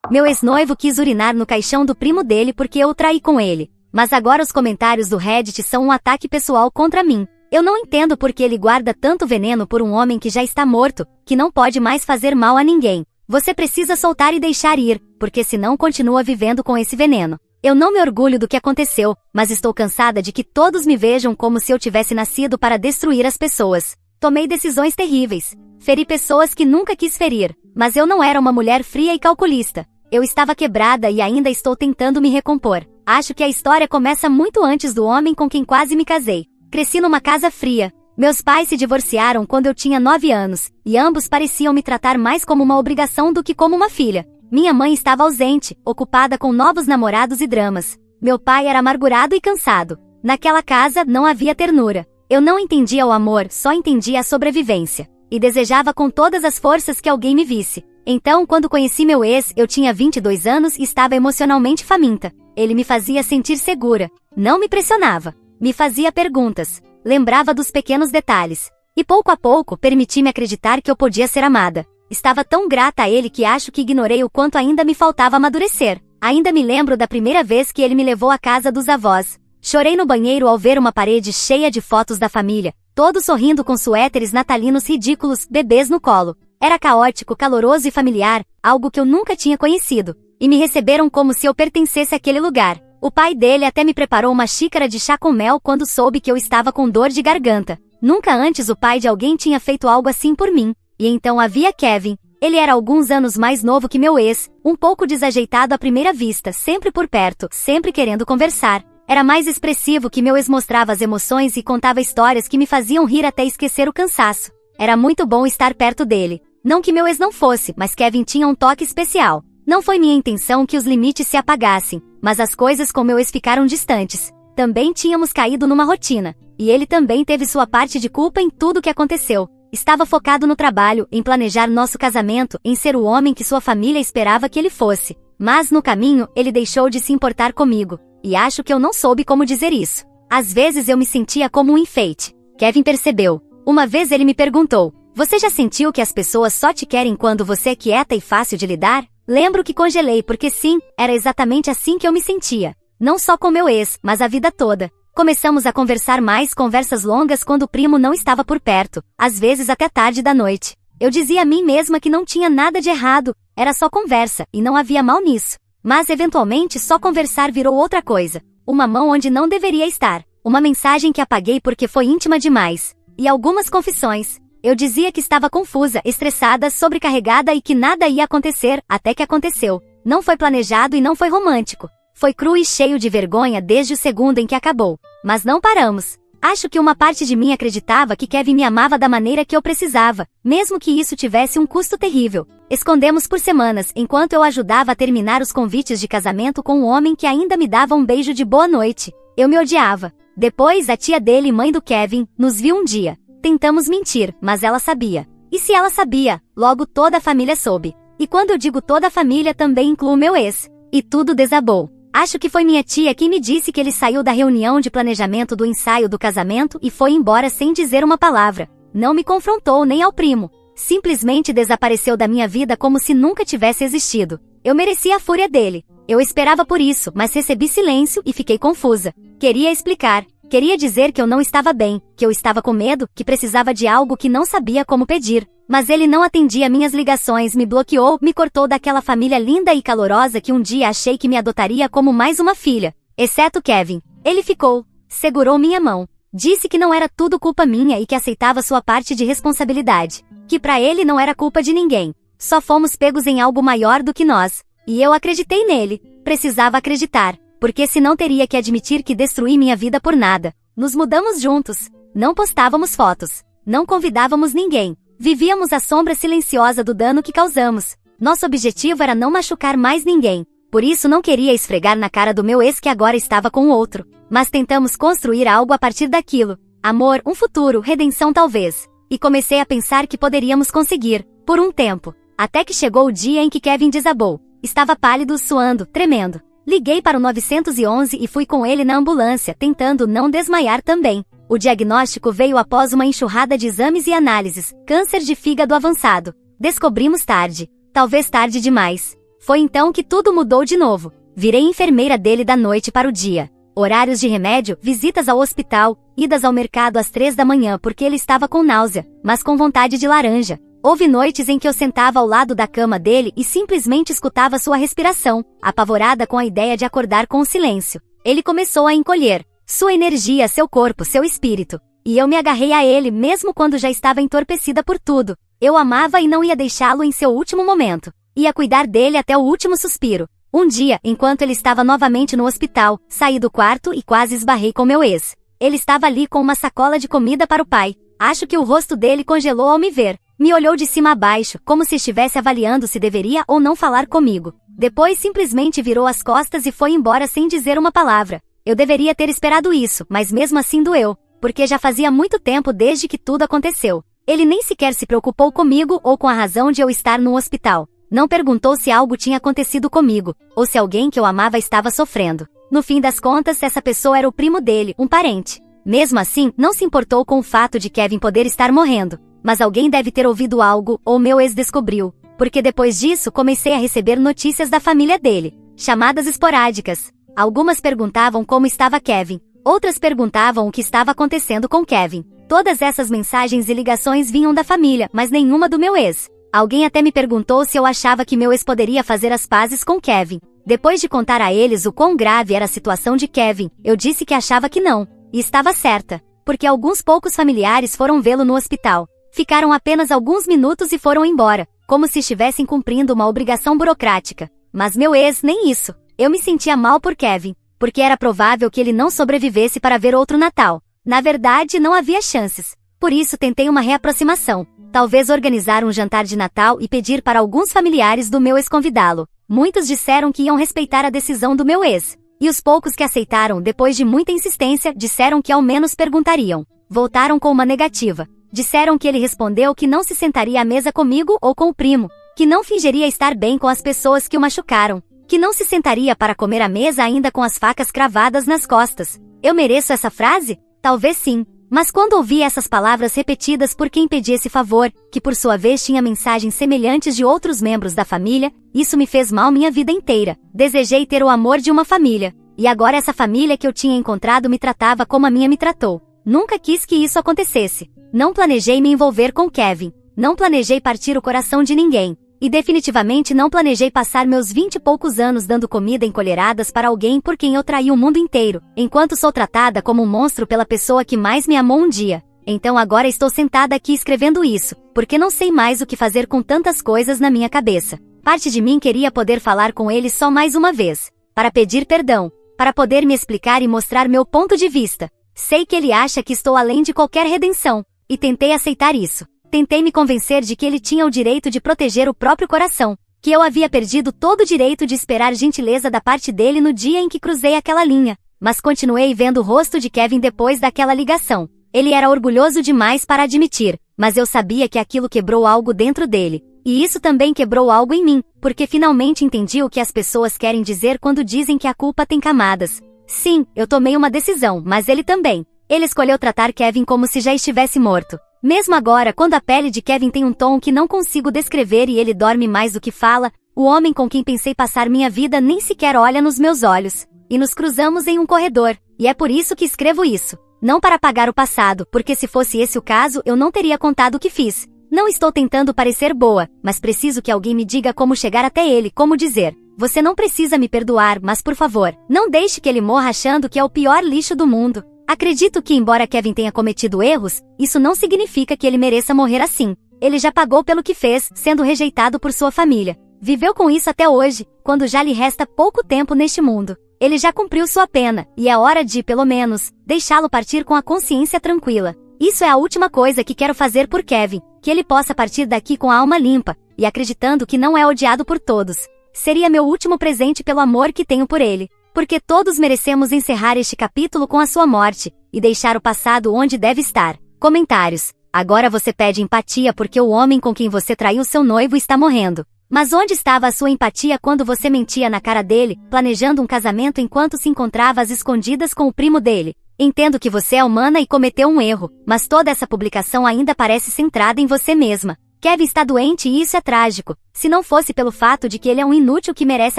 Meu ex-noivo quis urinar no caixão do primo dele porque eu o traí com ele. Mas agora os comentários do Reddit são um ataque pessoal contra mim. Eu não entendo por que ele guarda tanto veneno por um homem que já está morto, que não pode mais fazer mal a ninguém. Você precisa soltar e deixar ir, porque senão continua vivendo com esse veneno. Eu não me orgulho do que aconteceu, mas estou cansada de que todos me vejam como se eu tivesse nascido para destruir as pessoas. Tomei decisões terríveis. Feri pessoas que nunca quis ferir, mas eu não era uma mulher fria e calculista. Eu estava quebrada e ainda estou tentando me recompor. Acho que a história começa muito antes do homem com quem quase me casei. Cresci numa casa fria. Meus pais se divorciaram quando eu tinha 9 anos, e ambos pareciam me tratar mais como uma obrigação do que como uma filha. Minha mãe estava ausente, ocupada com novos namorados e dramas. Meu pai era amargurado e cansado. Naquela casa não havia ternura. Eu não entendia o amor, só entendia a sobrevivência. E desejava com todas as forças que alguém me visse. Então, quando conheci meu ex, eu tinha 22 anos e estava emocionalmente faminta. Ele me fazia sentir segura. Não me pressionava. Me fazia perguntas. Lembrava dos pequenos detalhes. E pouco a pouco, permiti-me acreditar que eu podia ser amada. Estava tão grata a ele que acho que ignorei o quanto ainda me faltava amadurecer. Ainda me lembro da primeira vez que ele me levou à casa dos avós. Chorei no banheiro ao ver uma parede cheia de fotos da família, todos sorrindo com suéteres natalinos ridículos, bebês no colo. Era caótico, caloroso e familiar, algo que eu nunca tinha conhecido. E me receberam como se eu pertencesse àquele lugar. O pai dele até me preparou uma xícara de chá com mel quando soube que eu estava com dor de garganta. Nunca antes o pai de alguém tinha feito algo assim por mim. E então havia Kevin. Ele era alguns anos mais novo que meu ex, um pouco desajeitado à primeira vista, sempre por perto, sempre querendo conversar. Era mais expressivo que meu ex, mostrava as emoções e contava histórias que me faziam rir até esquecer o cansaço. Era muito bom estar perto dele. Não que meu ex não fosse, mas Kevin tinha um toque especial. Não foi minha intenção que os limites se apagassem, mas as coisas com meu ex ficaram distantes. Também tínhamos caído numa rotina, e ele também teve sua parte de culpa em tudo o que aconteceu. Estava focado no trabalho, em planejar nosso casamento, em ser o homem que sua família esperava que ele fosse. Mas no caminho, ele deixou de se importar comigo, e acho que eu não soube como dizer isso. Às vezes eu me sentia como um enfeite. Kevin percebeu. Uma vez ele me perguntou: "Você já sentiu que as pessoas só te querem quando você é quieta e fácil de lidar?" Lembro que congelei porque sim, era exatamente assim que eu me sentia. Não só com meu ex, mas a vida toda. Começamos a conversar mais, conversas longas quando o primo não estava por perto, às vezes até tarde da noite. Eu dizia a mim mesma que não tinha nada de errado, era só conversa, e não havia mal nisso. Mas eventualmente só conversar virou outra coisa. Uma mão onde não deveria estar. Uma mensagem que apaguei porque foi íntima demais. E algumas confissões. Eu dizia que estava confusa, estressada, sobrecarregada e que nada ia acontecer, até que aconteceu. Não foi planejado e não foi romântico. Foi cru e cheio de vergonha desde o segundo em que acabou. Mas não paramos. Acho que uma parte de mim acreditava que Kevin me amava da maneira que eu precisava, mesmo que isso tivesse um custo terrível. Escondemos por semanas, enquanto eu ajudava a terminar os convites de casamento com um homem que ainda me dava um beijo de boa noite. Eu me odiava. Depois, a tia dele, mãe do Kevin, nos viu um dia. Tentamos mentir, mas ela sabia. E se ela sabia, logo toda a família soube. E quando eu digo toda a família, também incluo meu ex. E tudo desabou. Acho que foi minha tia quem me disse que ele saiu da reunião de planejamento do ensaio do casamento e foi embora sem dizer uma palavra. Não me confrontou nem ao primo. Simplesmente desapareceu da minha vida como se nunca tivesse existido. Eu merecia a fúria dele. Eu esperava por isso, mas recebi silêncio e fiquei confusa. Queria explicar. Queria dizer que eu não estava bem, que eu estava com medo, que precisava de algo que não sabia como pedir. Mas ele não atendia minhas ligações, me bloqueou, me cortou daquela família linda e calorosa que um dia achei que me adotaria como mais uma filha. Exceto Kevin. Ele ficou, segurou minha mão. Disse que não era tudo culpa minha e que aceitava sua parte de responsabilidade. Que pra ele não era culpa de ninguém. Só fomos pegos em algo maior do que nós. E eu acreditei nele. Precisava acreditar. Porque senão teria que admitir que destruí minha vida por nada. Nos mudamos juntos. Não postávamos fotos. Não convidávamos ninguém. Vivíamos à sombra silenciosa do dano que causamos. Nosso objetivo era não machucar mais ninguém. Por isso não queria esfregar na cara do meu ex que agora estava com outro. Mas tentamos construir algo a partir daquilo. Amor, um futuro, redenção talvez. E comecei a pensar que poderíamos conseguir. Por um tempo. Até que chegou o dia em que Kevin desabou. Estava pálido, suando, tremendo. Liguei para o 911 e fui com ele na ambulância, tentando não desmaiar também. O diagnóstico veio após uma enxurrada de exames e análises. Câncer de fígado avançado. Descobrimos tarde. Talvez tarde demais. Foi então que tudo mudou de novo. Virei enfermeira dele da noite para o dia. Horários de remédio, visitas ao hospital, idas ao mercado às 3 da manhã porque ele estava com náusea, mas com vontade de laranja. Houve noites em que eu sentava ao lado da cama dele e simplesmente escutava sua respiração, apavorada com a ideia de acordar com o silêncio. Ele começou a encolher. Sua energia, seu corpo, seu espírito. E eu me agarrei a ele mesmo quando já estava entorpecida por tudo. Eu amava e não ia deixá-lo em seu último momento. Ia cuidar dele até o último suspiro. Um dia, enquanto ele estava novamente no hospital, saí do quarto e quase esbarrei com meu ex. Ele estava ali com uma sacola de comida para o pai. Acho que o rosto dele congelou ao me ver. Me olhou de cima a baixo, como se estivesse avaliando se deveria ou não falar comigo. Depois simplesmente virou as costas e foi embora sem dizer uma palavra. Eu deveria ter esperado isso, mas mesmo assim doeu, porque já fazia muito tempo desde que tudo aconteceu. Ele nem sequer se preocupou comigo ou com a razão de eu estar no hospital. Não perguntou se algo tinha acontecido comigo, ou se alguém que eu amava estava sofrendo. No fim das contas, essa pessoa era o primo dele, um parente. Mesmo assim, não se importou com o fato de Kevin poder estar morrendo. Mas alguém deve ter ouvido algo, ou meu ex descobriu. Porque depois disso, comecei a receber notícias da família dele. Chamadas esporádicas. Algumas perguntavam como estava Kevin. Outras perguntavam o que estava acontecendo com Kevin. Todas essas mensagens e ligações vinham da família, mas nenhuma do meu ex. Alguém até me perguntou se eu achava que meu ex poderia fazer as pazes com Kevin. Depois de contar a eles o quão grave era a situação de Kevin, eu disse que achava que não. E estava certa. Porque alguns poucos familiares foram vê-lo no hospital. Ficaram apenas alguns minutos e foram embora, como se estivessem cumprindo uma obrigação burocrática. Mas meu ex, nem isso. Eu me sentia mal por Kevin, porque era provável que ele não sobrevivesse para ver outro Natal. Na verdade, não havia chances. Por isso tentei uma reaproximação. Talvez organizar um jantar de Natal e pedir para alguns familiares do meu ex convidá-lo. Muitos disseram que iam respeitar a decisão do meu ex. E os poucos que aceitaram, depois de muita insistência, disseram que ao menos perguntariam. Voltaram com uma negativa. Disseram que ele respondeu que não se sentaria à mesa comigo ou com o primo, que não fingiria estar bem com as pessoas que o machucaram, que não se sentaria para comer à mesa ainda com as facas cravadas nas costas. Eu mereço essa frase? Talvez sim. Mas quando ouvi essas palavras repetidas por quem pedia esse favor, que por sua vez tinha mensagens semelhantes de outros membros da família, isso me fez mal minha vida inteira. Desejei ter o amor de uma família. E agora essa família que eu tinha encontrado me tratava como a minha me tratou. Nunca quis que isso acontecesse. Não planejei me envolver com Kevin. Não planejei partir o coração de ninguém. E definitivamente não planejei passar meus 20 e poucos anos dando comida em colheradas para alguém por quem eu traí o mundo inteiro, enquanto sou tratada como um monstro pela pessoa que mais me amou um dia. Então agora estou sentada aqui escrevendo isso, porque não sei mais o que fazer com tantas coisas na minha cabeça. Parte de mim queria poder falar com ele só mais uma vez, para pedir perdão, para poder me explicar e mostrar meu ponto de vista. Sei que ele acha que estou além de qualquer redenção, e tentei aceitar isso. Tentei me convencer de que ele tinha o direito de proteger o próprio coração, que eu havia perdido todo o direito de esperar gentileza da parte dele no dia em que cruzei aquela linha, mas continuei vendo o rosto de Kevin depois daquela ligação. Ele era orgulhoso demais para admitir, mas eu sabia que aquilo quebrou algo dentro dele. E isso também quebrou algo em mim, porque finalmente entendi o que as pessoas querem dizer quando dizem que a culpa tem camadas. Sim, eu tomei uma decisão, mas ele também. Ele escolheu tratar Kevin como se já estivesse morto. Mesmo agora, quando a pele de Kevin tem um tom que não consigo descrever e ele dorme mais do que fala, o homem com quem pensei passar minha vida nem sequer olha nos meus olhos. E nos cruzamos em um corredor, e é por isso que escrevo isso. Não para apagar o passado, porque se fosse esse o caso, eu não teria contado o que fiz. Não estou tentando parecer boa, mas preciso que alguém me diga como chegar até ele, como dizer: você não precisa me perdoar, mas por favor, não deixe que ele morra achando que é o pior lixo do mundo. Acredito que embora Kevin tenha cometido erros, isso não significa que ele mereça morrer assim. Ele já pagou pelo que fez, sendo rejeitado por sua família. Viveu com isso até hoje, quando já lhe resta pouco tempo neste mundo. Ele já cumpriu sua pena, e é hora de, pelo menos, deixá-lo partir com a consciência tranquila. Isso é a última coisa que quero fazer por Kevin, que ele possa partir daqui com a alma limpa, e acreditando que não é odiado por todos. Seria meu último presente pelo amor que tenho por ele. Porque todos merecemos encerrar este capítulo com a sua morte, e deixar o passado onde deve estar. Comentários. Agora você pede empatia porque o homem com quem você traiu seu noivo está morrendo. Mas onde estava a sua empatia quando você mentia na cara dele, planejando um casamento enquanto se encontrava às escondidas com o primo dele? Entendo que você é humana e cometeu um erro, mas toda essa publicação ainda parece centrada em você mesma. Kevin está doente e isso é trágico, se não fosse pelo fato de que ele é um inútil que merece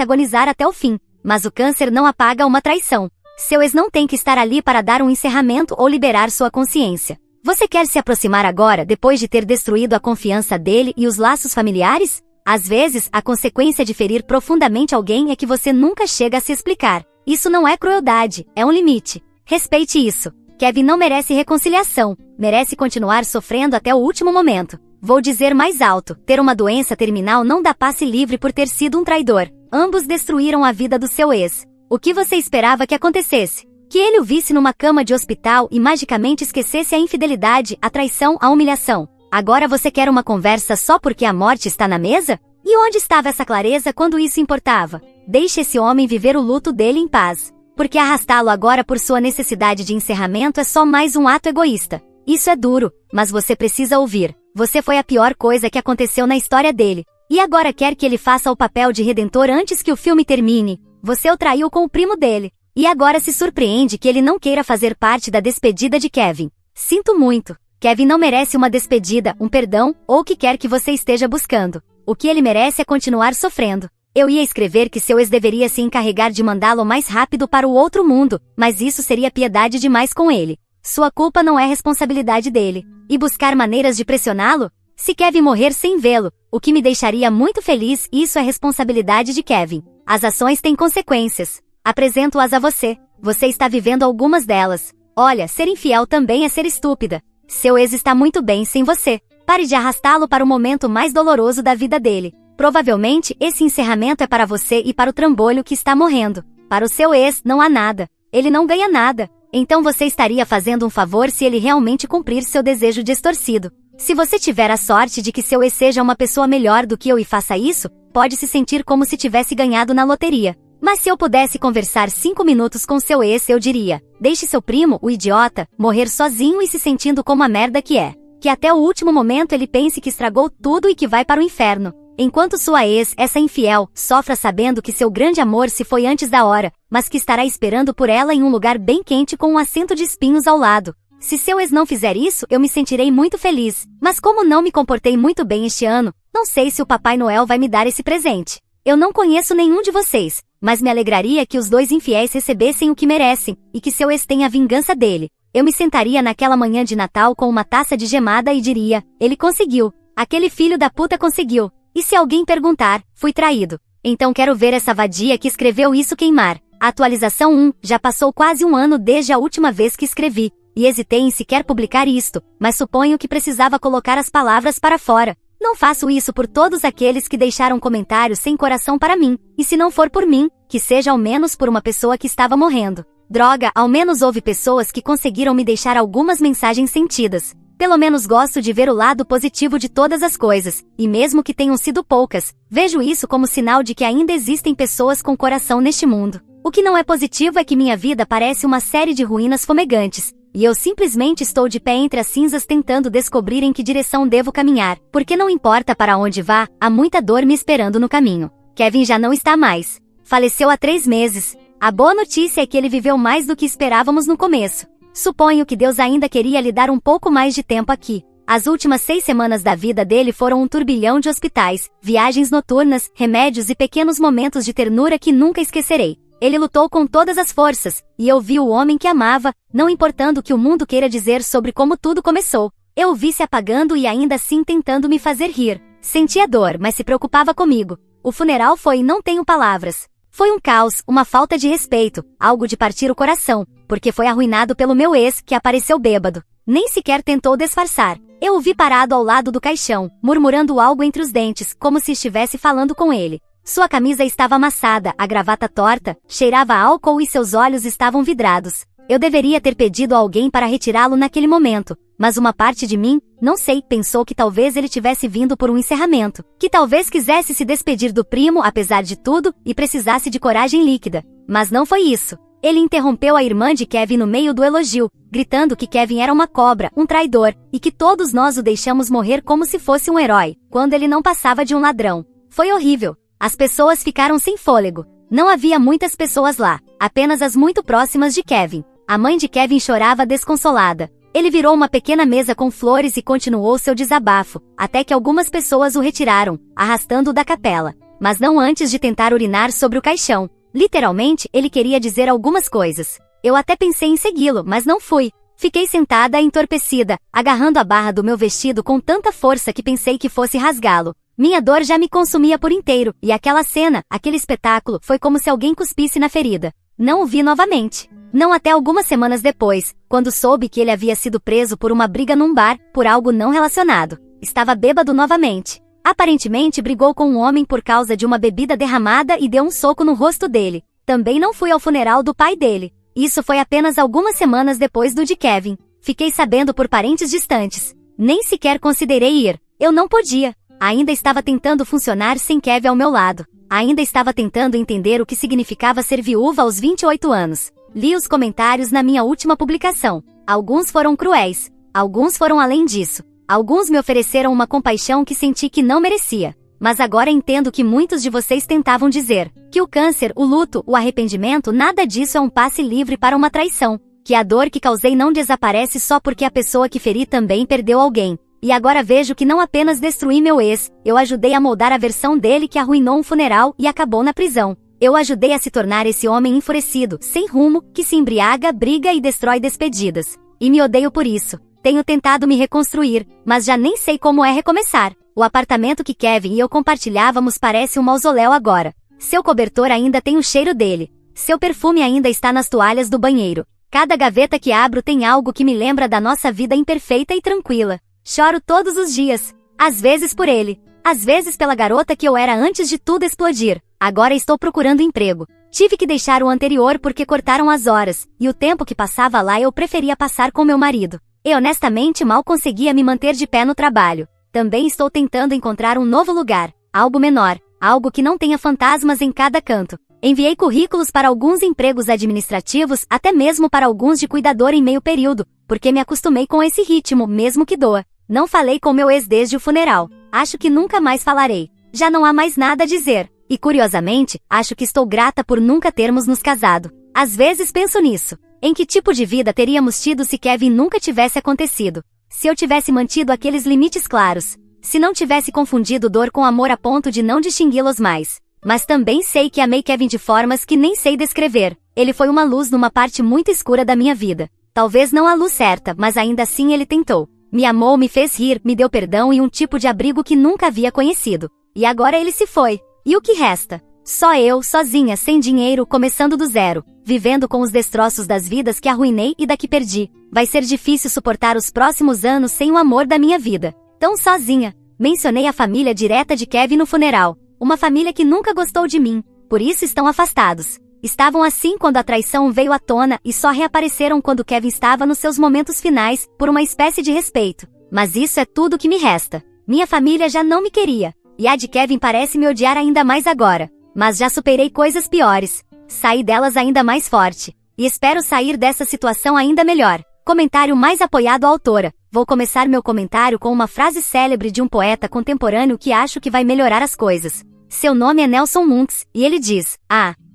agonizar até o fim. Mas o câncer não apaga uma traição. Seu ex não tem que estar ali para dar um encerramento ou liberar sua consciência. Você quer se aproximar agora depois de ter destruído a confiança dele e os laços familiares? Às vezes, a consequência de ferir profundamente alguém é que você nunca chega a se explicar. Isso não é crueldade, é um limite. Respeite isso. Kevin não merece reconciliação, merece continuar sofrendo até o último momento. Vou dizer mais alto, ter uma doença terminal não dá passe livre por ter sido um traidor. Ambos destruíram a vida do seu ex. O que você esperava que acontecesse? Que ele o visse numa cama de hospital e magicamente esquecesse a infidelidade, a traição, a humilhação. Agora você quer uma conversa só porque a morte está na mesa? E onde estava essa clareza quando isso importava? Deixe esse homem viver o luto dele em paz. Porque arrastá-lo agora por sua necessidade de encerramento é só mais um ato egoísta. Isso é duro, mas você precisa ouvir. Você foi a pior coisa que aconteceu na história dele. E agora quer que ele faça o papel de redentor antes que o filme termine. Você o traiu com o primo dele. E agora se surpreende que ele não queira fazer parte da despedida de Kevin. Sinto muito. Kevin não merece uma despedida, um perdão, ou o que quer que você esteja buscando. O que ele merece é continuar sofrendo. Eu ia escrever que seu ex deveria se encarregar de mandá-lo mais rápido para o outro mundo, mas isso seria piedade demais com ele. Sua culpa não é responsabilidade dele. E buscar maneiras de pressioná-lo? Se Kevin morrer sem vê-lo, o que me deixaria muito feliz, isso é responsabilidade de Kevin. As ações têm consequências. Apresento-as a você. Você está vivendo algumas delas. Olha, ser infiel também é ser estúpida. Seu ex está muito bem sem você. Pare de arrastá-lo para o momento mais doloroso da vida dele. Provavelmente, esse encerramento é para você e para o trambolho que está morrendo. Para o seu ex, não há nada. Ele não ganha nada. Então você estaria fazendo um favor se ele realmente cumprir seu desejo distorcido. Se você tiver a sorte de que seu ex seja uma pessoa melhor do que eu e faça isso, pode se sentir como se tivesse ganhado na loteria. Mas se eu pudesse conversar 5 minutos com seu ex, eu diria: deixe seu primo, o idiota, morrer sozinho e se sentindo como a merda que é. Que até o último momento ele pense que estragou tudo e que vai para o inferno. Enquanto sua ex, essa infiel, sofra sabendo que seu grande amor se foi antes da hora, mas que estará esperando por ela em um lugar bem quente com um assento de espinhos ao lado. Se seu ex não fizer isso, eu me sentirei muito feliz. Mas como não me comportei muito bem este ano, não sei se o Papai Noel vai me dar esse presente. Eu não conheço nenhum de vocês, mas me alegraria que os dois infiéis recebessem o que merecem, e que seu ex tenha a vingança dele. Eu me sentaria naquela manhã de Natal com uma taça de gemada e diria: ele conseguiu. Aquele filho da puta conseguiu. E se alguém perguntar, fui traído. Então quero ver essa vadia que escreveu isso queimar. Atualização 1, já passou quase um ano desde a última vez que escrevi, e hesitei em sequer publicar isto, mas suponho que precisava colocar as palavras para fora. Não faço isso por todos aqueles que deixaram comentários sem coração para mim, e se não for por mim, que seja ao menos por uma pessoa que estava morrendo. Droga, ao menos houve pessoas que conseguiram me deixar algumas mensagens sentidas. Pelo menos gosto de ver o lado positivo de todas as coisas, e mesmo que tenham sido poucas, vejo isso como sinal de que ainda existem pessoas com coração neste mundo. O que não é positivo é que minha vida parece uma série de ruínas fumegantes, e eu simplesmente estou de pé entre as cinzas tentando descobrir em que direção devo caminhar, porque não importa para onde vá, há muita dor me esperando no caminho. Kevin já não está mais. Faleceu há 3 meses. A boa notícia é que ele viveu mais do que esperávamos no começo. Suponho que Deus ainda queria lhe dar um pouco mais de tempo aqui. As últimas 6 semanas da vida dele foram um turbilhão de hospitais, viagens noturnas, remédios e pequenos momentos de ternura que nunca esquecerei. Ele lutou com todas as forças, e eu vi o homem que amava, não importando o que o mundo queira dizer sobre como tudo começou. Eu o vi se apagando e ainda assim tentando me fazer rir. Sentia dor, mas se preocupava comigo. O funeral foi, não tenho palavras. Foi um caos, uma falta de respeito, algo de partir o coração, porque foi arruinado pelo meu ex, que apareceu bêbado. Nem sequer tentou disfarçar. Eu o vi parado ao lado do caixão, murmurando algo entre os dentes, como se estivesse falando com ele. Sua camisa estava amassada, a gravata torta, cheirava a álcool e seus olhos estavam vidrados. Eu deveria ter pedido a alguém para retirá-lo naquele momento, mas uma parte de mim, não sei, pensou que talvez ele tivesse vindo por um encerramento, que talvez quisesse se despedir do primo apesar de tudo e precisasse de coragem líquida. Mas não foi isso. Ele interrompeu a irmã de Kevin no meio do elogio, gritando que Kevin era uma cobra, um traidor, e que todos nós o deixamos morrer como se fosse um herói, quando ele não passava de um ladrão. Foi horrível. As pessoas ficaram sem fôlego. Não havia muitas pessoas lá, apenas as muito próximas de Kevin. A mãe de Kevin chorava desconsolada. Ele virou uma pequena mesa com flores e continuou seu desabafo, até que algumas pessoas o retiraram, arrastando-o da capela. Mas não antes de tentar urinar sobre o caixão. Literalmente, ele queria dizer algumas coisas. Eu até pensei em segui-lo, mas não fui. Fiquei sentada entorpecida, agarrando a barra do meu vestido com tanta força que pensei que fosse rasgá-lo. Minha dor já me consumia por inteiro, e aquela cena, aquele espetáculo, foi como se alguém cuspisse na ferida. Não o vi novamente. Não até algumas semanas depois, quando soube que ele havia sido preso por uma briga num bar, por algo não relacionado. Estava bêbado novamente. Aparentemente brigou com um homem por causa de uma bebida derramada e deu um soco no rosto dele. Também não fui ao funeral do pai dele. Isso foi apenas algumas semanas depois do de Kevin. Fiquei sabendo por parentes distantes. Nem sequer considerei ir. Eu não podia. Ainda estava tentando funcionar sem Kevin ao meu lado. Ainda estava tentando entender o que significava ser viúva aos 28 anos. Li os comentários na minha última publicação. Alguns foram cruéis. Alguns foram além disso. Alguns me ofereceram uma compaixão que senti que não merecia. Mas agora entendo que muitos de vocês tentavam dizer que o câncer, o luto, o arrependimento, nada disso é um passe livre para uma traição. Que a dor que causei não desaparece só porque a pessoa que feri também perdeu alguém. E agora vejo que não apenas destruí meu ex, eu ajudei a moldar a versão dele que arruinou um funeral e acabou na prisão. Eu ajudei a se tornar esse homem enfurecido, sem rumo, que se embriaga, briga e destrói despedidas. E me odeio por isso. Tenho tentado me reconstruir, mas já nem sei como é recomeçar. O apartamento que Kevin e eu compartilhávamos parece um mausoléu agora. Seu cobertor ainda tem o cheiro dele. Seu perfume ainda está nas toalhas do banheiro. Cada gaveta que abro tem algo que me lembra da nossa vida imperfeita e tranquila. Choro todos os dias. Às vezes por ele. Às vezes pela garota que eu era antes de tudo explodir. Agora estou procurando emprego. Tive que deixar o anterior porque cortaram as horas, e o tempo que passava lá eu preferia passar com meu marido. E honestamente mal conseguia me manter de pé no trabalho. Também estou tentando encontrar um novo lugar. Algo menor. Algo que não tenha fantasmas em cada canto. Enviei currículos para alguns empregos administrativos, até mesmo para alguns de cuidador em meio período, porque me acostumei com esse ritmo, mesmo que doa. Não falei com meu ex desde o funeral. Acho que nunca mais falarei. Já não há mais nada a dizer. E curiosamente, acho que estou grata por nunca termos nos casado. Às vezes penso nisso. Em que tipo de vida teríamos tido se Kevin nunca tivesse acontecido? Se eu tivesse mantido aqueles limites claros. Se não tivesse confundido dor com amor a ponto de não distingui-los mais. Mas também sei que amei Kevin de formas que nem sei descrever. Ele foi uma luz numa parte muito escura da minha vida. Talvez não a luz certa, mas ainda assim ele tentou. Me amou, me fez rir, me deu perdão e um tipo de abrigo que nunca havia conhecido. E agora ele se foi. E o que resta? Só eu, sozinha, sem dinheiro, começando do zero, vivendo com os destroços das vidas que arruinei e da que perdi. Vai ser difícil suportar os próximos anos sem o amor da minha vida. Tão sozinha. Mencionei a família direta de Kevin no funeral. Uma família que nunca gostou de mim. Por isso estão afastados. Estavam assim quando a traição veio à tona e só reapareceram quando Kevin estava nos seus momentos finais, por uma espécie de respeito. Mas isso é tudo que me resta. Minha família já não me queria. E a de Kevin parece me odiar ainda mais agora. Mas já superei coisas piores. Saí delas ainda mais forte. E espero sair dessa situação ainda melhor. Comentário mais apoiado à autora. Vou começar meu comentário com uma frase célebre de um poeta contemporâneo que acho que vai melhorar as coisas. Seu nome é Nelson Muntz, e ele diz: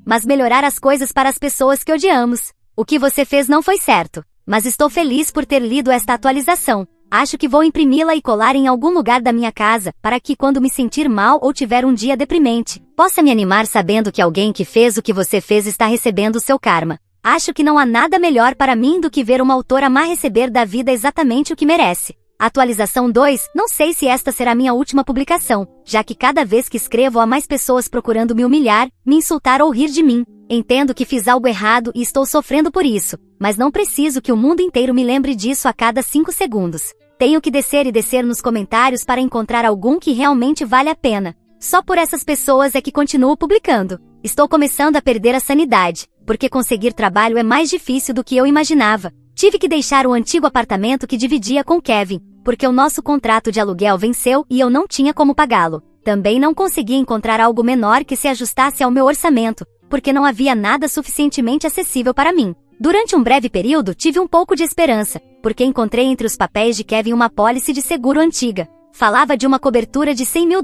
mas melhorar as coisas para as pessoas que odiamos. O que você fez não foi certo. Mas estou feliz por ter lido esta atualização. Acho que vou imprimi-la e colar em algum lugar da minha casa, para que quando me sentir mal ou tiver um dia deprimente, possa me animar sabendo que alguém que fez o que você fez está recebendo o seu karma. Acho que não há nada melhor para mim do que ver uma autora má receber da vida exatamente o que merece. Atualização 2, não sei se esta será minha última publicação, já que cada vez que escrevo há mais pessoas procurando me humilhar, me insultar ou rir de mim. Entendo que fiz algo errado e estou sofrendo por isso, mas não preciso que o mundo inteiro me lembre disso a cada 5 segundos. Tenho que descer e descer nos comentários para encontrar algum que realmente vale a pena. Só por essas pessoas é que continuo publicando. Estou começando a perder a sanidade, porque conseguir trabalho é mais difícil do que eu imaginava. Tive que deixar o antigo apartamento que dividia com Kevin, porque o nosso contrato de aluguel venceu e eu não tinha como pagá-lo. Também não consegui encontrar algo menor que se ajustasse ao meu orçamento, porque não havia nada suficientemente acessível para mim. Durante um breve período tive um pouco de esperança, porque encontrei entre os papéis de Kevin uma pólice de seguro antiga. Falava de uma cobertura de $100 mil,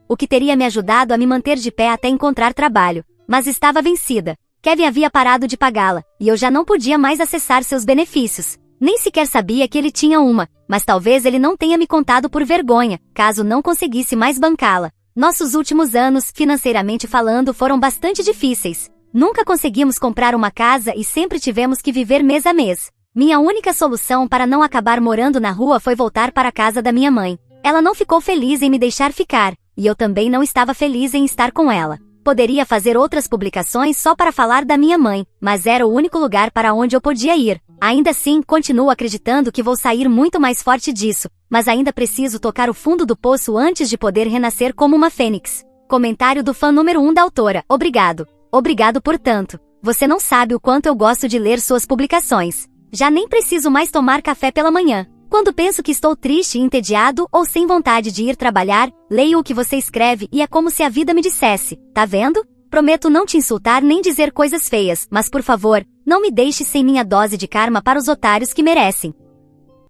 o que teria me ajudado a me manter de pé até encontrar trabalho. Mas estava vencida. Kevin havia parado de pagá-la, e eu já não podia mais acessar seus benefícios. Nem sequer sabia que ele tinha uma, mas talvez ele não tenha me contado por vergonha, caso não conseguisse mais bancá-la. Nossos últimos anos, financeiramente falando, foram bastante difíceis. Nunca conseguimos comprar uma casa e sempre tivemos que viver mês a mês. Minha única solução para não acabar morando na rua foi voltar para a casa da minha mãe. Ela não ficou feliz em me deixar ficar, e eu também não estava feliz em estar com ela. Poderia fazer outras publicações só para falar da minha mãe, mas era o único lugar para onde eu podia ir. Ainda assim, continuo acreditando que vou sair muito mais forte disso, mas ainda preciso tocar o fundo do poço antes de poder renascer como uma fênix. Comentário do fã número 1 da autora. Obrigado. Obrigado por tanto. Você não sabe o quanto eu gosto de ler suas publicações. Já nem preciso mais tomar café pela manhã. Quando penso que estou triste, entediado ou sem vontade de ir trabalhar, leio o que você escreve e é como se a vida me dissesse: tá vendo? Prometo não te insultar nem dizer coisas feias, mas por favor, não me deixe sem minha dose de karma para os otários que merecem.